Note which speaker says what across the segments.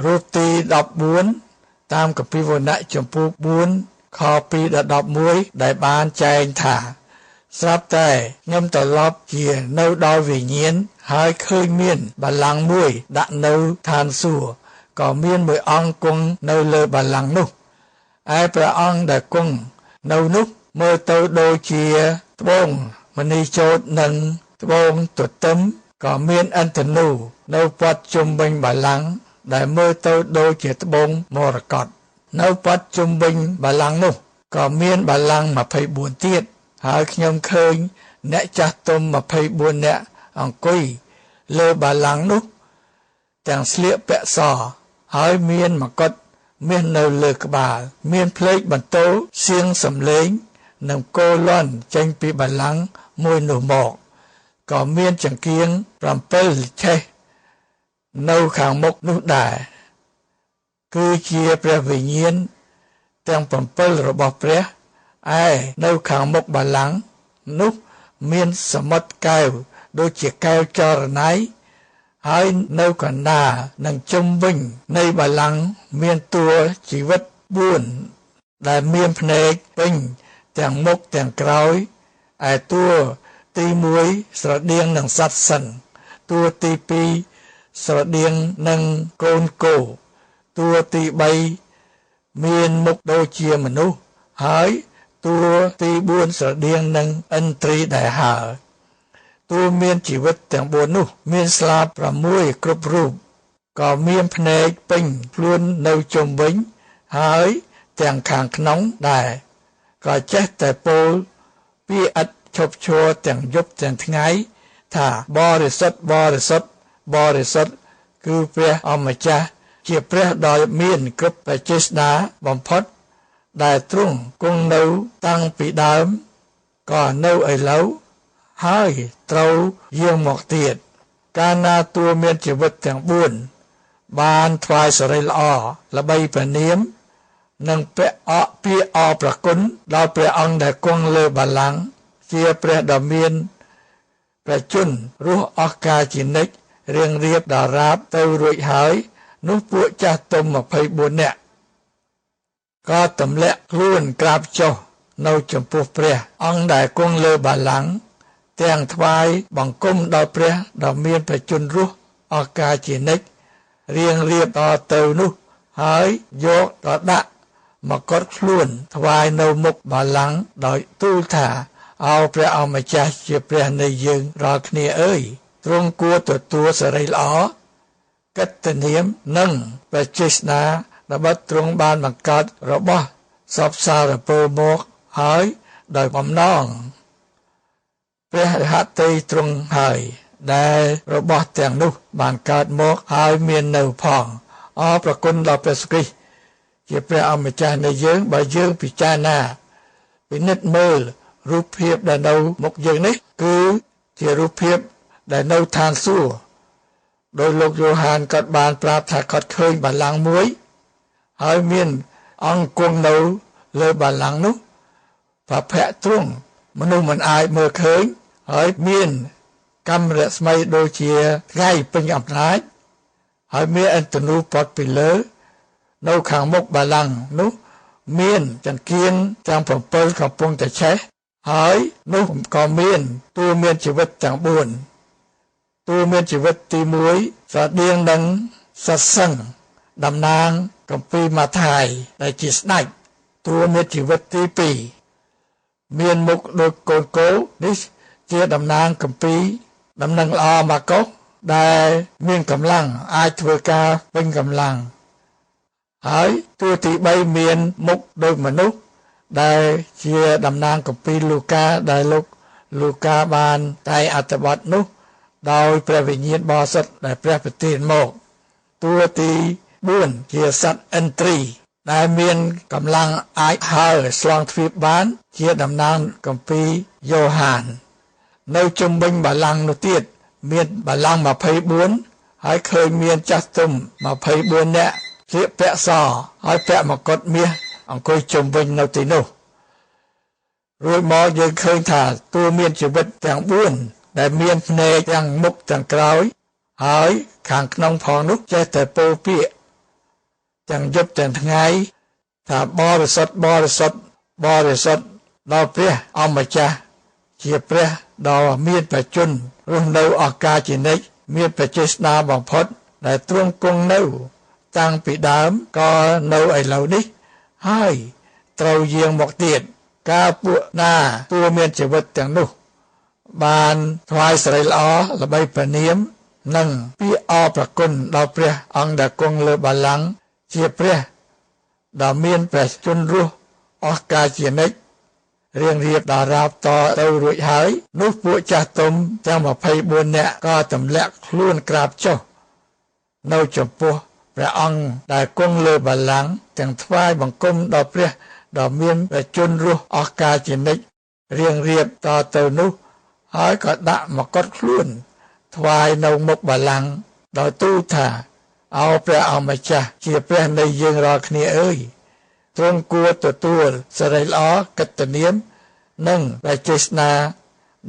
Speaker 1: រូបទី14តាមគម្ពីរវណ្ណៈចំពោះ4ខ2ដល់11ដែលបានចែងថាស្រាប់តែខ្ញុំត្រឡប់ជានៅដល់វិញ្ញាណហើយឃើញមានបល្ល័ង្កមួយដាក់នៅឋានសួគ៌ក៏មានមួយអង្គគង់នៅលើបល្ល័ង្កនោះឯព្រះអង្គដែលគង់នៅនោះមើលទៅដូចជាត្បូងមណីចោតនិងត្បូងទទឹមក៏មានឥន្ទនូនៅព័ទ្ធជុំវិញបល្ល័ង្កដែលមើលទៅដូចជាត្បូងមរកតនៅព័ទ្ធជុំវិញបល្ល័ង្កនោះក៏មានបល្ល័ង្ក24ទៀតហើយខ្ញុំឃើញអ្នកចាស់ទុំ24នាក់អង្គុយលើបល្ល័ង្កនោះទាំងស្លៀកពាក់សហើយមានមកុដមាសនៅលើក្បាលមានភ្លេចបន្ទោសៀងសំឡេងនិងគោលាន់ចេញពីបល្ល័ង្កមួយនោះមកក៏មានចង្កៀង7ឆេះនៅខាងមុខនោះដែរគឺជាព្រះវិញ្ញាណទាំង7របស់ព្រះឯនៅខាងមុខបល្ល័ង្កនោះមានសមុទ្រកែវដូចជាកែវចរណៃហើយនៅកណ្ដាលនិងជុំវិញនៃបល្ល័ង្កមានតួជីវិត4ដែលមានភ្នែកពេញទាំងមុខទាំងក្រោយឯតួទី1ស្រដៀងនឹងសត្វសិង្ហតួទី2ស្រដៀងនឹងកូនគោតួទី3មានមុខដូចជាមនុស្សហើយតួទី4ស្រដៀងនឹងឥន្ទ្រីដែលហើរតួមានជីវិតទាំង4នោះមានស្លាប6គ្រប់រូបក៏មានភ្នែកពេញខ្លួននៅជុំវិញហើយទាំងខាងក្នុងដែរក៏ចេះតែពោលពាក្យឥតឈប់ឈរទាំងយប់ទាំងថ្ងៃថាបរិសុទ្ធបរិសុទ្ធបរិសុទ្ធគឺព្រះអម្ចាស់ជាព្រះដ៏មានគ្រប់បច្ចេស្តាបំផុតដែលទ្រង់គង់នៅតាំងពីដើមក៏នៅឥឡូវហើយត្រូវយាងមកទៀតកាលណាតួមានជីវិតទាំង4បានថ្វាយសិរីល្អល្បីព្រះនាមនិងពាក្យអរប្រគុណដល់ព្រះអង្គដែលគង់លើបល្ល័ង្កជាព្រះដ៏មានព្រះជន្មរស់អស់កលជានិច្ចរៀងរៀបដល់រាបទៅរួចហើយនោះពួកចាស់ទុំ24នាក់ក៏ទម្លាក់ខ្លួនក្រាបចុះនៅចំពោះព្រះអង្គដែលគង់លើបល្ល័ង្កទាំងថ្វាយបង្គំដល់ព្រះដ៏មានព្រះជន្មរស់អស់កលជានិច្ចរៀងរៀបដល់ទៅនោះហើយយកទៅដាក់មកុដខ្លួនថ្វាយនៅមុខបល្ល័ង្កដោយទូលថាអោព្រះអម្ចាស់ជាព្រះនៃយើងរាល់គ្នាអើយទ្រង់គួរទទួលសិរីល្អកិត្តិនាមនិងបច្ចេស្តាដើម្បីទ្រង់បានបង្កើតរបស់សពសារពើមកហើយដោយបំណងព្រះហត្ថីទ្រង់ហើយដែលរបស់ទាំងនោះបានកើតមកហើយមាននៅផងអរប្រគុណដល់ព្រះគ្រីស្ទជាព្រះអម្ចាស់នៃយើងបើយើងពិចារណាពិនិត្យមើលរូបភាពដែលនៅមុខយើងនេះគឺជារូបភាពដែលនៅឋានសួគ៌ដោយលោកយ៉ូហានក៏បានប្រាប់ថាគាត់ឃើញបល្ល័ង្កមួយហើយមានអង្គគង់នៅលើបល្ល័ង្កនោះប្រភពទ្រង់មនុស្សមិនអាចមើលឃើញហើយមានកាំរស្មីដូចជាថ្ងៃពេញអំណាចហើយមានឥន្ទនូព័ទ្ធពីលើនៅខាងមុខបល្ល័ង្កនោះមានចង្កៀងទាំង7កំពុងតែឆេះហើយនោះក៏មានតួមានជីវិតទាំង4តួមានជីវិតទី1ស្រដៀងនឹងសត្វសិង្ហតំណាងគម្ពីរម៉ាថាយដែលជាស្ដេចតួមានជីវិតទី2មានមុខដូចកូនគោនេះជាតំណាងគម្ពីរដំណឹងល្អម៉ាកុសដែលមានកម្លាំងអាចធ្វើការពេញកម្លាំងហើយតួទី3មានមុខដូចមនុស្សដែលជាតំណាងគម្ពីរលូកាដែលលោកលូកាបានតែងអត្ថបទនោះដោយព្រះវិញ្ញាណបរិសុទ្ធដែលព្រះប្រទានមកតួទី4ជាសត្វឥន្ទ្រីដែលមានកម្លាំងអាចហើរឆ្លងទ្វីបបានជាតំណាងគម្ពីរយ៉ូហាននៅជុំវិញបល្ល័ង្កនោះទៀតមានបល្ល័ង្ក24ហើយឃើញមានចាស់ទុំ24នាក់ស្លៀកពាក់សហើយពាក់មកុដមាសអង្គុយជុំវិញនៅទីនោះរួចមកយើងឃើញថាតួមានជីវិតទាំង4ដែលមានភ្នែកទាំងមុខទាំងក្រោយហើយខាងក្នុងផងនោះចេះតែពោលពាក្យ ទាំងយប់ទាំងថ្ងៃថាបរិសុទ្ធបរិសុទ្ធបរិសុទ្ធដល់ព្រះអម្ចាស់ជាព្រះដ៏មានបច្ចុប្បន្នរស់នៅអកាសជានិច្ចមានបច្ចេស្តាបំផុតដែលទ្រង់គង់នៅតាំងពីដើមក៏នៅឥឡូវនេះហើយត្រូវយាងមកទៀតកាលពួកណាទួមានជីវិតទាំងនោះបានថ្វាយសិរីល្អល្បីព្រះនាមនិងពាក្យអរព្រគុណដល់ព្រះអង្គដែលគង់លើបល្ល័ង្កជាព្រះដ៏មានព្រះជន្មរស់អស់កលជានិច្ចរៀងរៀបដល់រាបតទៅរួចហើយនោះពួកចាស់ទុំទាំង24នាក់ក៏ទម្លាក់ខ្លួនក្រាបចុះនៅចំពោះព្រះអង្គដែលគង់លើបល្ល័ង្កទាំងថ្វាយបង្គំដល់ព្រះដ៏មានព្រះជន្មរស់អស់កលជានិច្ចរៀងរៀបតទៅនោះហើយក៏ដាក់មកុដខ្លួនថ្វាយនៅមុខបល្ល័ង្កដោយទូលថាអោព្រះអម្ចាស់ជាព្រះនៃយើងរាល់គ្នាអើយទ្រង់គួរទទួលសិរីល្អកិត្តិនាមនិងបច្ចេស្តា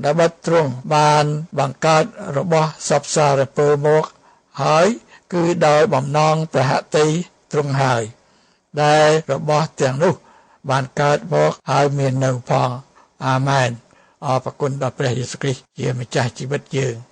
Speaker 1: ដើម្បីទ្រង់បានបង្កើតរបស់សពសារពើមកហើយគឺដោយបំណងប្រហតិទ្រង់ហើយដែលរបស់ទាំងនោះបានកើតមកហើយមាននៅផងអាមែនអរព្រគុណដល់ព្រះយេស៊ូវគ្រីស្ទជាម្ចាស់ជីវិតយើង